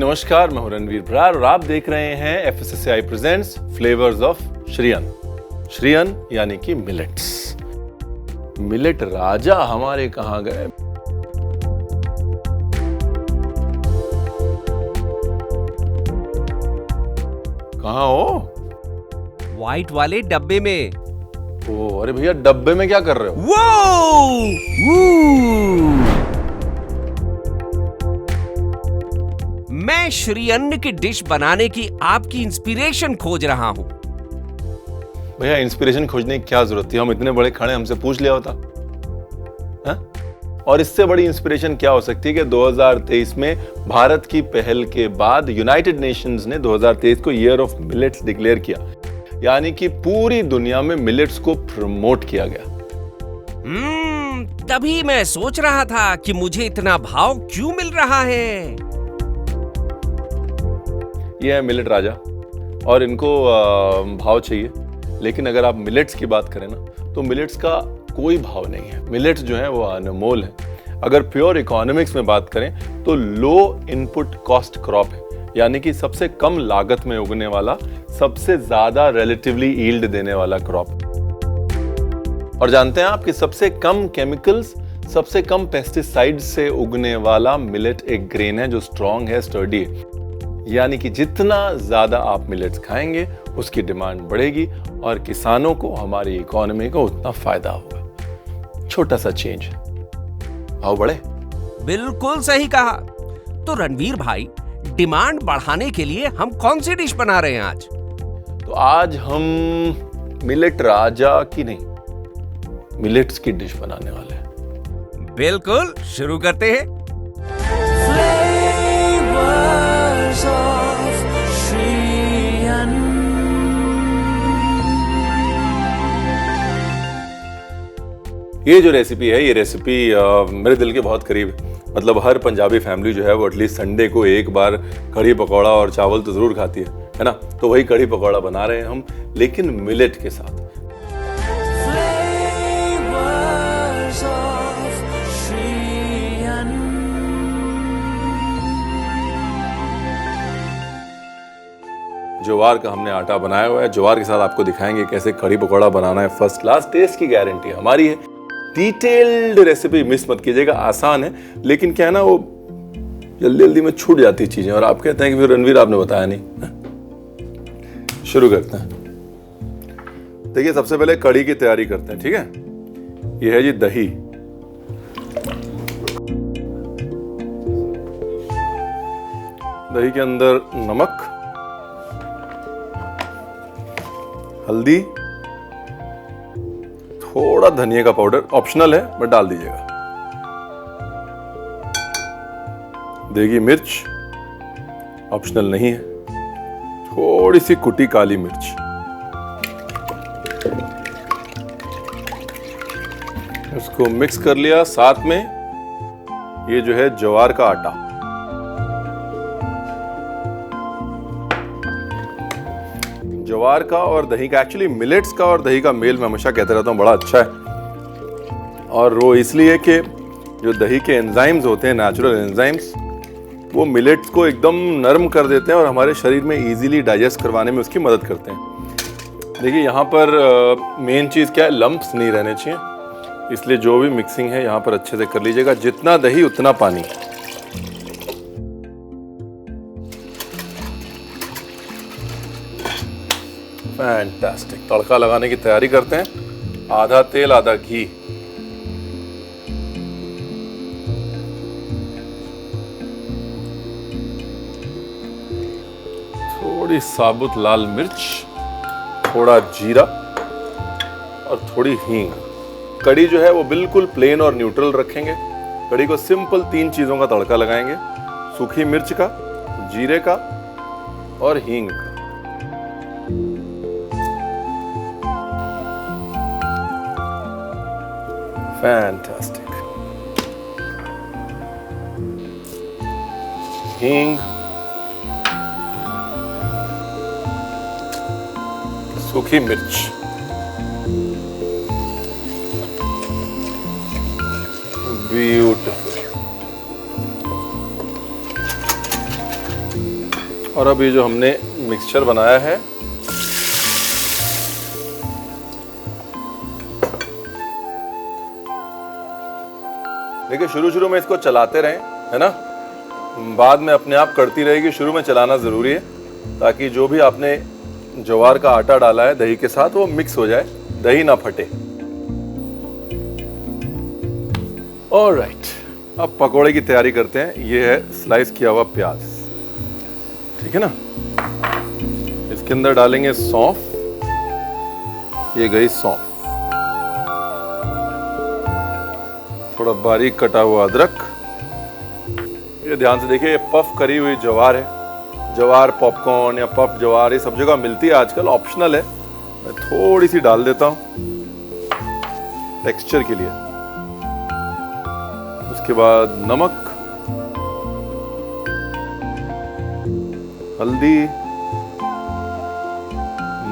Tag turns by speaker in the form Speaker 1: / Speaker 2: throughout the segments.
Speaker 1: नमस्कार, मैं हूं रणवीर बरार और आप देख रहे हैं FSSAI presents flavours of Shriyan. Shriyan यानी कि मिलेट्स। मिलेट राजा हमारे कहां गए? कहां हो?
Speaker 2: व्हाइट वाले डब्बे में।
Speaker 1: ओ, अरे भैया डब्बे में क्या कर रहे हो?
Speaker 2: मैं श्रीअन्न की डिश बनाने की आपकी इंस्पिरेशन खोज रहा हूं।
Speaker 1: भैया इंस्पिरेशन खोजने की क्या जरूरत थी? हम इतने बड़े खड़े, हमसे पूछ लिया होता हा? और इससे बड़ी इंस्पिरेशन क्या हो सकती है कि 2023 में भारत की पहल के बाद यूनाइटेड नेशंस ने 2023 को ईयर ऑफ मिलेट्स डिक्लेयर किया, यानी कि पूरी दुनिया में मिलेट्स को प्रमोट किया गया।
Speaker 2: तभी मैं सोच रहा था कि मुझे इतना भाव क्यों मिल रहा है।
Speaker 1: ये है मिलेट राजा और इनको भाव चाहिए, लेकिन अगर आप मिलेट्स की बात करें ना तो मिलेट्स का कोई भाव नहीं है। मिलेट्स जो है वो अनमोल है। अगर प्योर इकोनॉमिक्स में बात करें तो लो इनपुट कॉस्ट क्रॉप है, यानी कि सबसे कम लागत में उगने वाला, सबसे ज्यादा रिलेटिवली यील्ड देने वाला क्रॉप। और जानते हैं आप कि सबसे कम केमिकल्स, सबसे कम पेस्टिसाइड से उगने वाला मिलेट एक ग्रेन है जो स्ट्रॉन्ग है, स्टर्डी है। यानी कि जितना ज्यादा आप मिलेट्स खाएंगे उसकी डिमांड बढ़ेगी और किसानों को, हमारी इकोनॉमी को उतना फायदा होगा। छोटा सा चेंज है, भाव बढ़े।
Speaker 2: बिल्कुल सही कहा। तो रणवीर भाई, डिमांड बढ़ाने के लिए हम कौन सी डिश बना रहे हैं आज?
Speaker 1: तो आज हम मिलेट राजा की नहीं, मिलेट्स की डिश बनाने वाले हैं।
Speaker 2: बिल्कुल, शुरू करते हैं।
Speaker 1: ये जो रेसिपी है, ये रेसिपी मेरे दिल के बहुत करीब है। मतलब हर पंजाबी फैमिली जो है वो एटलीस्ट संडे को एक बार कढ़ी पकौड़ा और चावल तो जरूर खाती है ना? तो वही कढ़ी पकौड़ा बना रहे हैं हम, लेकिन मिलेट के साथ। ज्वार का हमने आटा बनाया हुआ है। ज्वार के साथ आपको दिखाएंगे कैसे कढ़ी पकौड़ा बनाना है। फर्स्ट क्लास टेस्ट की गारंटी हमारी है। डिटेल्ड रेसिपी मिस मत कीजिएगा। आसान है, लेकिन क्या है ना, वो जल्दी जल्दी में छूट जाती है चीजें और आप कहते हैं कि फिर रणवीर आपने बताया नहीं। शुरू करते हैं। देखिए, सबसे पहले कढ़ी की तैयारी करते हैं, ठीक है? ये है जी दही। दही के अंदर नमक, हल्दी, थोड़ा धनिया का पाउडर, ऑप्शनल है बट डाल दीजिएगा। देगी मिर्च, ऑप्शनल नहीं है। थोड़ी सी कुटी काली मिर्च, इसको मिक्स कर लिया। साथ में ये जो है ज्वार का आटा, ज्वार का और दही का, एक्चुअली मिलेट्स का और दही का मेल मैं हमेशा कहते रहता हूँ बड़ा अच्छा है। और वो इसलिए कि जो दही के एंजाइम्स होते हैं, नेचुरल एंजाइम्स, वो मिलेट्स को एकदम नरम कर देते हैं और हमारे शरीर में इजीली डाइजेस्ट करवाने में उसकी मदद करते हैं। देखिए, यहाँ पर मेन चीज़ क्या है, लम्प्स नहीं रहने चाहिए, इसलिए जो भी मिक्सिंग है यहाँ पर अच्छे से कर लीजिएगा। जितना दही उतना पानी। फैंटास्टिक। तड़का लगाने की तैयारी करते हैं। आधा तेल आधा घी, थोड़ी साबुत लाल मिर्च, थोड़ा जीरा और थोड़ी हींग। कड़ी जो है वो बिल्कुल प्लेन और न्यूट्रल रखेंगे। कड़ी को सिंपल 3 चीजों का तड़का लगाएंगे, सूखी मिर्च का, जीरे का और हींग का। फैंटास्टिक। हींग, सूखी मिर्च, ब्यूटीफुल। और अब ये जो हमने मिक्सचर बनाया है देखिए, शुरू में इसको चलाते रहें, है ना, बाद में अपने आप करती रहेगी। शुरू में चलाना ज़रूरी है ताकि जो भी आपने ज्वार का आटा डाला है दही के साथ वो मिक्स हो जाए, दही ना फटे। ऑलराइट, अब पकोड़े की तैयारी करते हैं। ये है स्लाइस किया हुआ प्याज, ठीक है ना। इसके अंदर डालेंगे सौंफ, ये गई सौंफ, थोड़ा बारीक कटा हुआ अदरक। ये ध्यान से देखिए, ये पफ करी हुई ज्वार है। ज्वार पॉपकॉर्न या पफ ज्वार ये सब जगह मिलती है आजकल, ऑप्शनल है। मैं थोड़ी सी डाल देता हूं टेक्सचर के लिए। उसके बाद नमक, हल्दी,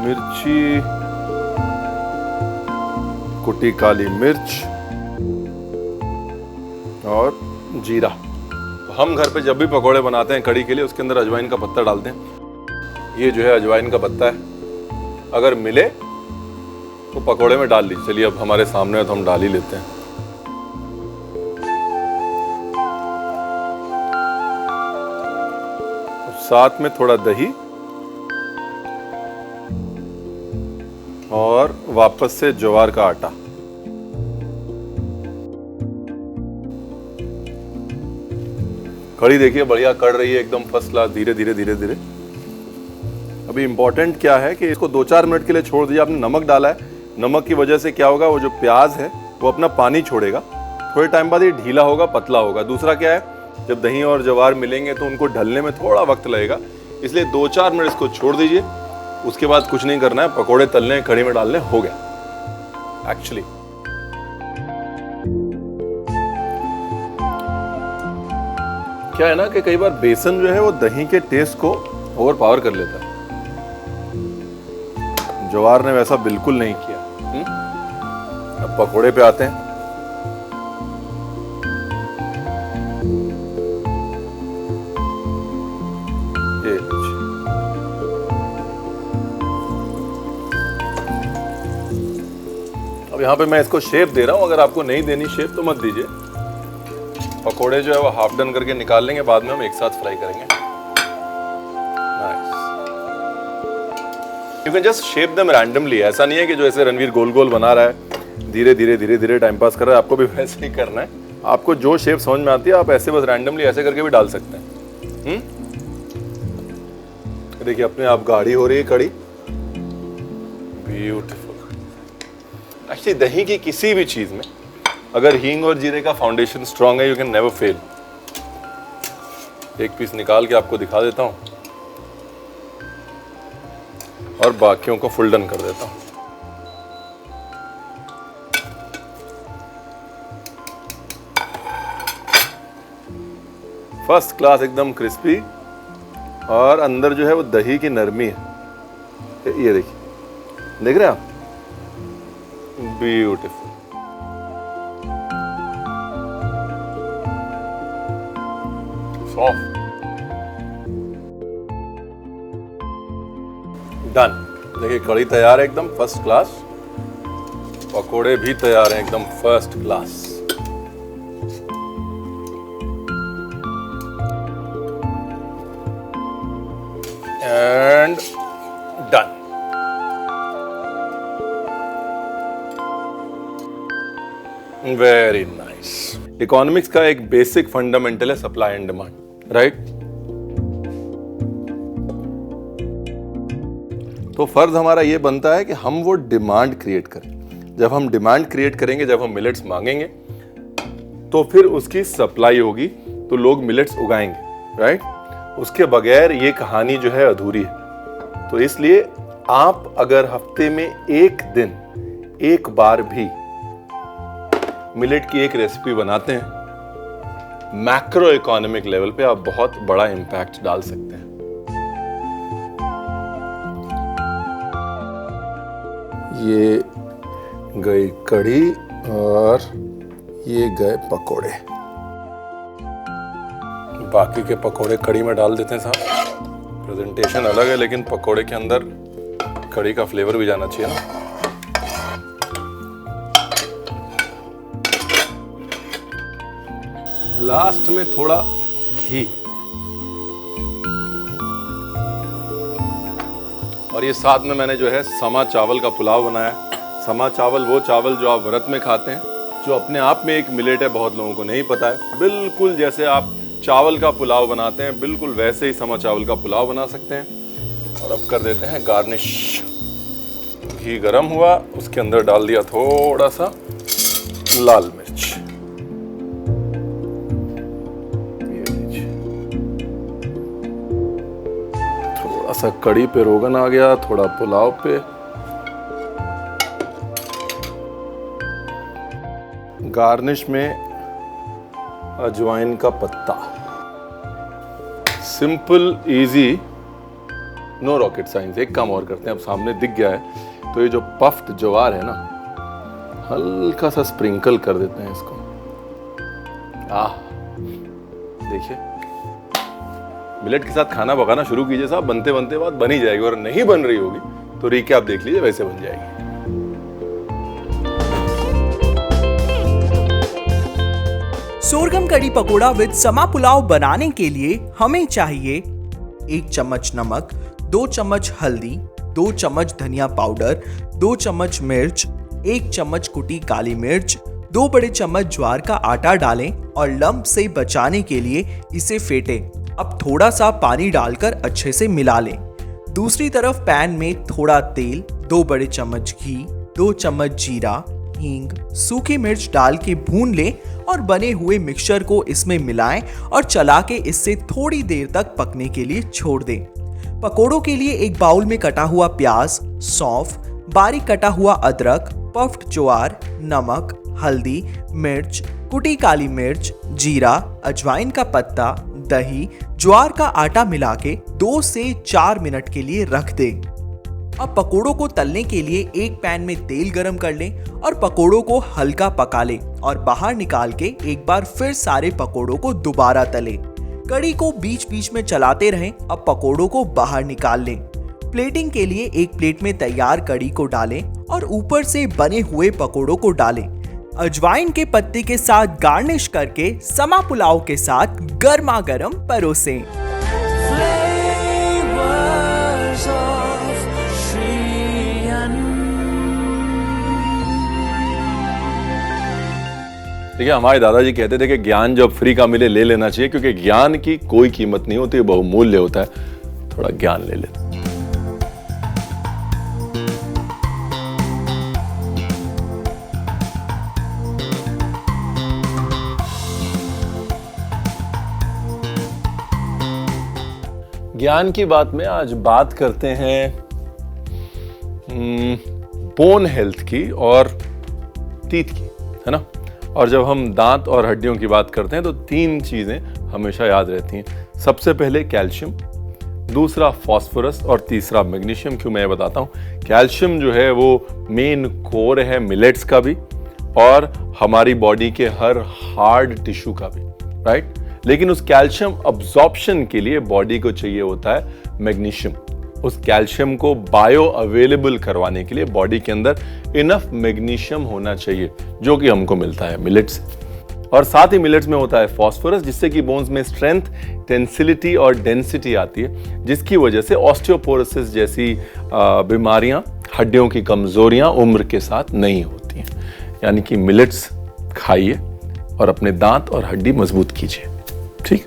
Speaker 1: मिर्ची, कुटी काली मिर्च और जीरा। तो हम घर पे जब भी पकोड़े बनाते हैं कड़ी के लिए, उसके अंदर अजवाइन का पत्ता डालते हैं। ये जो है अजवाइन का पत्ता है, अगर मिले तो पकोड़े में डाल लीजिए। चलिए, अब हमारे सामने है तो हम डाल ही लेते हैं। साथ में थोड़ा दही और वापस से ज्वार का आटा। कड़ी देखिए बढ़िया कड़ रही है, एकदम फर्स्ट क्लास, धीरे धीरे धीरे धीरे। अभी इंपॉर्टेंट क्या है कि इसको 2-4 मिनट के लिए छोड़ दीजिए। आपने नमक डाला है, नमक की वजह से क्या होगा, वो जो प्याज है वो अपना पानी छोड़ेगा। थोड़े टाइम बाद ये ढीला होगा, पतला होगा। दूसरा क्या है, जब दही और ज्वार मिलेंगे तो उनको ढलने में थोड़ा वक्त लगेगा, इसलिए 2-4 मिनट इसको छोड़ दीजिए। उसके बाद कुछ नहीं करना है, पकोड़े तलने, कड़ी में डालने, हो गया एक्चुअली। क्या है ना कि कई बार बेसन जो है वो दही के टेस्ट को ओवर पावर कर लेता है। ज्वार ने वैसा बिल्कुल नहीं किया। अब पकोड़े पे आते हैं। ये अब यहाँ पे मैं इसको शेप दे रहा हूं। अगर आपको नहीं देनी शेप तो मत दीजिए। पकोड़े जो है वो हाफ डन करके निकाल लेंगे, बाद में हम एक साथ फ्राई करेंगे। Nice. You can just shape them randomly. ऐसा नहीं है कि जो ऐसे रणवीर गोल गोल बना रहा है, धीरे धीरे धीरे धीरे टाइम पास कर रहा है, आपको भी वैसे ही करना है। आपको जो शेप समझ में आती है आप ऐसे बस रैंडमली ऐसे करके भी डाल सकते हैं। देखिए अपने आप गाढ़ी हो रही है कड़ी, ब्यूटीफुल। एक्चुअली दही की किसी भी चीज में अगर हींग और जीरे का फाउंडेशन स्ट्रांग है, यू कैन नेवर फेल। एक पीस निकाल के आपको दिखा देता हूं और बाकियों को फुल डन कर देता हूं। फर्स्ट क्लास, एकदम क्रिस्पी, और अंदर जो है वो दही की नरमी है। ये देखिए, देख रहे हैं आप, ब्यूटीफुल। डन। देखिए कड़ी तैयार है एकदम फर्स्ट क्लास, पकोड़े भी तैयार हैं एकदम first class. And done. Very nice. Economics का एक बेसिक फंडामेंटल है सप्लाई एंड डिमांड, राइट? तो फर्ज हमारा ये बनता है कि हम वो डिमांड क्रिएट करें। जब हम डिमांड क्रिएट करेंगे, जब हम मिलेट्स मांगेंगे, तो फिर उसकी सप्लाई होगी, तो लोग मिलेट्स उगाएंगे, राइट? उसके बगैर ये कहानी जो है अधूरी है। तो इसलिए आप अगर हफ्ते में एक दिन, एक बार भी मिलेट की एक रेसिपी बनाते हैं, मैक्रो इकोनॉमिक लेवल पे आप बहुत बड़ा इंपैक्ट डाल सकते हैं। ये गई कढ़ी और ये गए पकोड़े। बाकी के पकोड़े कढ़ी में डाल देते हैं साहब। प्रेजेंटेशन अलग है, लेकिन पकोड़े के अंदर कड़ी का फ्लेवर भी जाना चाहिए ना। लास्ट में थोड़ा घी, और ये साथ में मैंने जो है समा चावल का पुलाव बनाया। समा चावल वो चावल जो आप व्रत में खाते हैं, जो अपने आप में एक मिलेट है, बहुत लोगों को नहीं पता है। बिल्कुल जैसे आप चावल का पुलाव बनाते हैं, बिल्कुल वैसे ही समा चावल का पुलाव बना सकते हैं। और अब कर देते हैं गार्निश। घी गरम हुआ, उसके अंदर डाल दिया थोड़ा सा लाल मिर्च। थोड़ा सा कड़ी पे रोगन आ गया, थोड़ा पुलाव पे। गार्निश में अजवाइन का पत्ता। Simple, easy, no rocket science. एक काम और करते हैं, अब सामने दिख गया है, तो ये जो पफ्ड ज्वार है ना, हल्का सा स्प्रिंकल कर देते हैं इसको। देखिए, मिलेट के साथ खाना पकाना शुरू कीजिए साहब, बनते बनते बात बन ही जाएगी। और नहीं बन रही होगी तो रिकैप देख लीजिए, वैसे बन जाएगी।
Speaker 3: सोरगम कड़ी पकोड़ा विद समा पुलाव बनाने के लिए हमें चाहिए 1 चम्मच नमक, 2 चम्मच हल्दी, 2 चम्मच धनिया पाउडर, 2 चम्मच मिर्च, 1 चम्मच कुटी काली मिर्च, 2 बड़े चम्मच ज्वार का आटा डालें और लम्प से बचाने के लिए इसे फेंटें। अब थोड़ा सा पानी डालकर अच्छे से मिला लें। दूसरी तरफ पैन में थोड़ा तेल, 2 बड़े चम्मच घी, 2 चम्मच जीरा, हींग, सूखी मिर्च डाल के भून लें और बने हुए मिक्सचर को इसमें मिलाएं और चला के इससे थोड़ी देर तक पकने के लिए छोड़ दें। पकोड़ों के लिए एक बाउल में कटा हुआ प्याज, सौंफ, बारीक कटा हुआ अदरक, पफ्ड ज्वार, नमक, हल्दी, मिर्च, कुटी काली मिर्च, जीरा, अजवाइन का पत्ता, दही, ज्वार का आटा मिला के 2 से 4 मिनट के लिए रख दें। अब पकोड़ों को तलने के लिए एक पैन में तेल गरम कर लें और पकोड़ों को हल्का पका लें और बाहर निकाल के एक बार फिर सारे पकोड़ों को दोबारा तलें। कड़ी को बीच बीच में चलाते रहें। अब पकोड़ों को बाहर निकाल लें। प्लेटिंग के लिए एक प्लेट में तैयार कड़ी को डालें और ऊपर से बने हुए पकोड़ों को डालें। अजवाइन के पत्ते के साथ गार्निश करके समा पुलाव के साथ गर्मा गर्म परोसें।
Speaker 1: देखिए, हमारे दादाजी कहते थे कि ज्ञान जब फ्री का मिले ले लेना चाहिए, क्योंकि ज्ञान की कोई कीमत नहीं होती, बहुमूल्य होता है। थोड़ा ज्ञान ले लेते। ज्ञान की बात में आज बात करते हैं बोन हेल्थ की और टीथ की, है ना। और जब हम दांत और हड्डियों की बात करते हैं तो 3 चीजें हमेशा याद रहती हैं। सबसे पहले कैल्शियम, दूसरा फास्फोरस और तीसरा मैग्नीशियम। क्यों, मैं बताता हूँ। कैल्शियम जो है वो मेन कोर है मिलेट्स का भी और हमारी बॉडी के हर हार्ड टिश्यू का भी, राइट। लेकिन उस कैल्शियम अब्जॉर्प्शन के लिए बॉडी को चाहिए होता है मैग्नीशियम। उस कैल्शियम को बायो अवेलेबल करवाने के लिए बॉडी के अंदर इनफ मैग्नीशियम होना चाहिए, जो कि हमको मिलता है मिलेट्स। और साथ ही मिलेट्स में होता है फास्फोरस, जिससे कि बोन्स में स्ट्रेंथ, टेंसिलिटी और डेंसिटी आती है, जिसकी वजह से ऑस्टियोपोरोसिस जैसी बीमारियां, हड्डियों की कमजोरियां उम्र के साथ नहीं होती हैं। यानी कि मिलेट्स खाइए और अपने दांत और हड्डी मजबूत कीजिए, ठीक।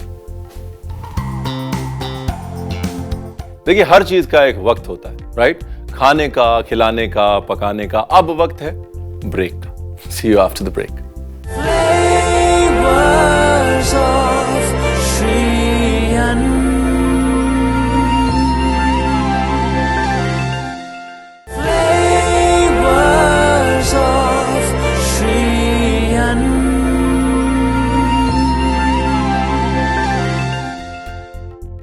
Speaker 1: देखिए, हर चीज का एक वक्त होता है, राइट। खाने का, खिलाने का, पकाने का। अब वक्त है ब्रेक का। सी यू आफ्टर द ब्रेक।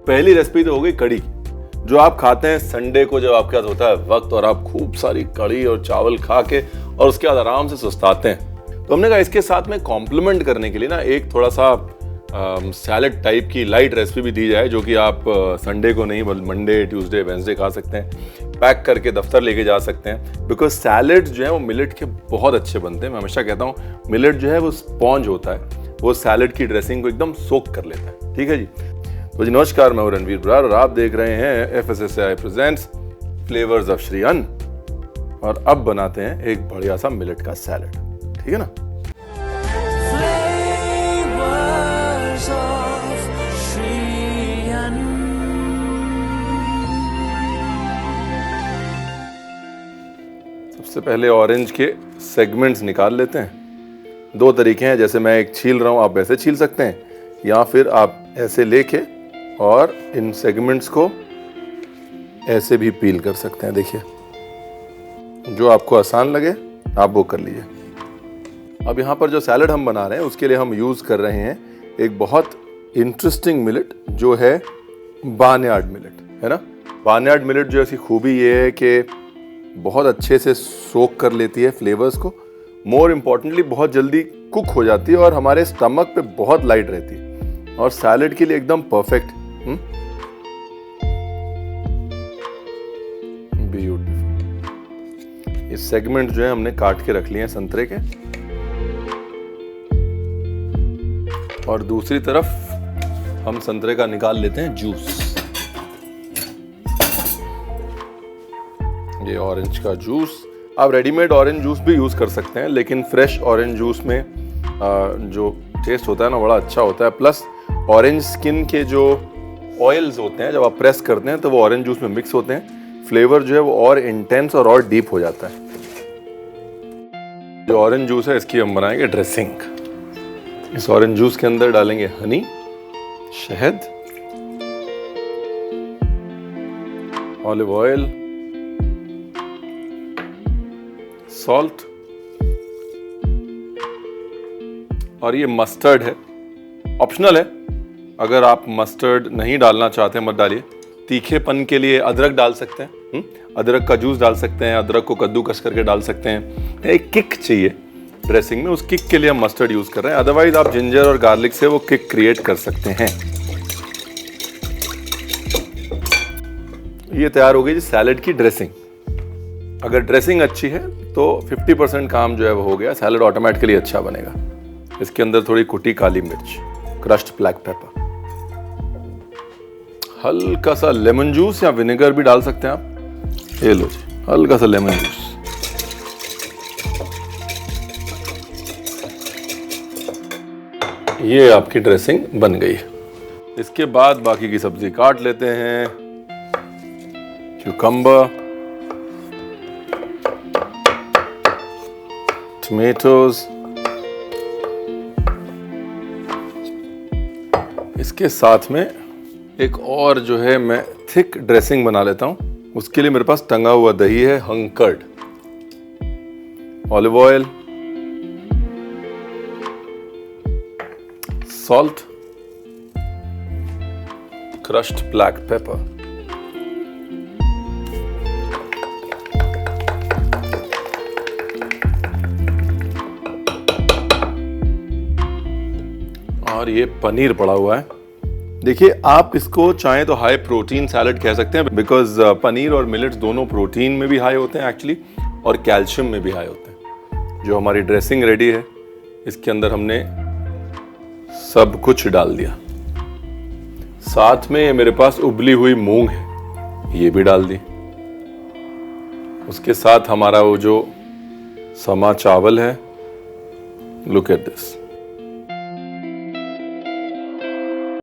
Speaker 1: पहली रेसिपी तो हो गई कड़ी, जो आप खाते हैं संडे को, जब आपके पास होता है वक्त और आप खूब सारी कड़ी और चावल खा के और उसके बाद आराम से सुस्ताते हैं। तो हमने कहा इसके साथ में कॉम्प्लीमेंट करने के लिए ना एक थोड़ा सा सैलड टाइप की लाइट रेसिपी भी दी जाए, जो कि आप संडे को नहीं मंडे, ट्यूसडे, वेंसडे खा सकते हैं, पैक करके दफ्तर लेके जा सकते हैं। बिकॉज सैलड जो है वो मिलेट के बहुत अच्छे बनते हैं। मैं हमेशा कहता हूँ मिलेट जो है वो स्पॉन्ज होता है, वो सैलड की ड्रेसिंग को एकदम सोक कर लेता है। ठीक है जी। तो जी नमस्कार, मैं हूं रणवीर बरार और आप देख रहे हैं FSSAI presents flavours of Shri अन्न। और अब बनाते हैं एक बढ़िया सा मिलेट का सैलड। ठीक है ना। सबसे पहले ऑरेंज के सेगमेंट्स निकाल लेते हैं। दो तरीके हैं, जैसे मैं एक छील रहा हूं आप वैसे छील सकते हैं, या फिर आप ऐसे लेके और इन सेगमेंट्स को ऐसे भी पील कर सकते हैं। देखिए, जो आपको आसान लगे आप वो कर लीजिए। अब यहाँ पर जो सैलड हम बना रहे हैं उसके लिए हम यूज़ कर रहे हैं एक बहुत इंटरेस्टिंग मिलेट, जो है बार्नयार्ड मिलेट, है ना। बार्नयार्ड मिलेट जो ऐसी खूबी ये है कि बहुत अच्छे से सोक कर लेती है फ्लेवर्स को, मोर इम्पॉर्टेंटली बहुत जल्दी कुक हो जाती है और हमारे स्टमक पे बहुत लाइट रहती है और सैलड के लिए एकदम परफेक्ट। ब्यूटीफुल। ये सेगमेंट जो है हमने काट के रख लिए हैं संतरे के, और दूसरी तरफ हम संतरे का निकाल लेते हैं जूस। ये ऑरेंज का जूस, आप रेडीमेड ऑरेंज जूस भी यूज़ कर सकते हैं, लेकिन फ्रेश ऑरेंज जूस में जो टेस्ट होता है ना बड़ा अच्छा होता है। प्लस ऑरेंज स्किन के जो ऑयल्स होते हैं जब आप प्रेस करते हैं तो वो ऑरेंज जूस में मिक्स होते हैं, फ्लेवर जो है वो और इंटेंस और डीप हो जाता है। जो ऑरेंज जूस है इसकी हम बनाएंगे ड्रेसिंग। इस ऑरेंज जूस के अंदर डालेंगे हनी, शहद, ऑलिव ऑयल, सॉल्ट, और ये मस्टर्ड है, ऑप्शनल है। अगर आप मस्टर्ड नहीं डालना चाहते मत डालिए। तीखेपन के लिए अदरक डाल सकते हैं, अदरक का जूस डाल सकते हैं, अदरक को कद्दूकस करके डाल सकते हैं। एक किक चाहिए ड्रेसिंग में, उस किक के लिए हम मस्टर्ड यूज कर रहे हैं। अदरवाइज आप जिंजर और गार्लिक से वो किक क्रिएट कर सकते हैं। ये तैयार हो गई जी सैलड की ड्रेसिंग। अगर ड्रेसिंग अच्छी है तो 50% काम जो है वो हो गया, सैलड ऑटोमेटिकली अच्छा बनेगा। इसके अंदर थोड़ी कुटी काली मिर्च, क्रश्ड ब्लैक पेपर, हल्का सा लेमन जूस या विनेगर भी डाल सकते हैं आप। ये लो जी, हल्का सा लेमन जूस। ये आपकी ड्रेसिंग बन गई है। इसके बाद बाकी की सब्जी काट लेते हैं। क्यूकम्बर, टमेटोज, इसके साथ में एक और जो है मैं थिक ड्रेसिंग बना लेता हूं। उसके लिए मेरे पास टंगा हुआ दही है, hung curd, olive oil, salt, crushed black pepper, और ये पनीर पड़ा हुआ है। देखिए, आप इसको चाहें तो हाई प्रोटीन सैलड कह सकते हैं, बिकॉज पनीर और मिलेट्स दोनों प्रोटीन में भी हाई होते हैं एक्चुअली, और कैल्शियम में भी हाई होते हैं। जो हमारी ड्रेसिंग रेडी है, इसके अंदर हमने सब कुछ डाल दिया। साथ में मेरे पास उबली हुई मूंग है, ये भी डाल दी। उसके साथ हमारा वो जो समा चावल है, लुक एट दिस।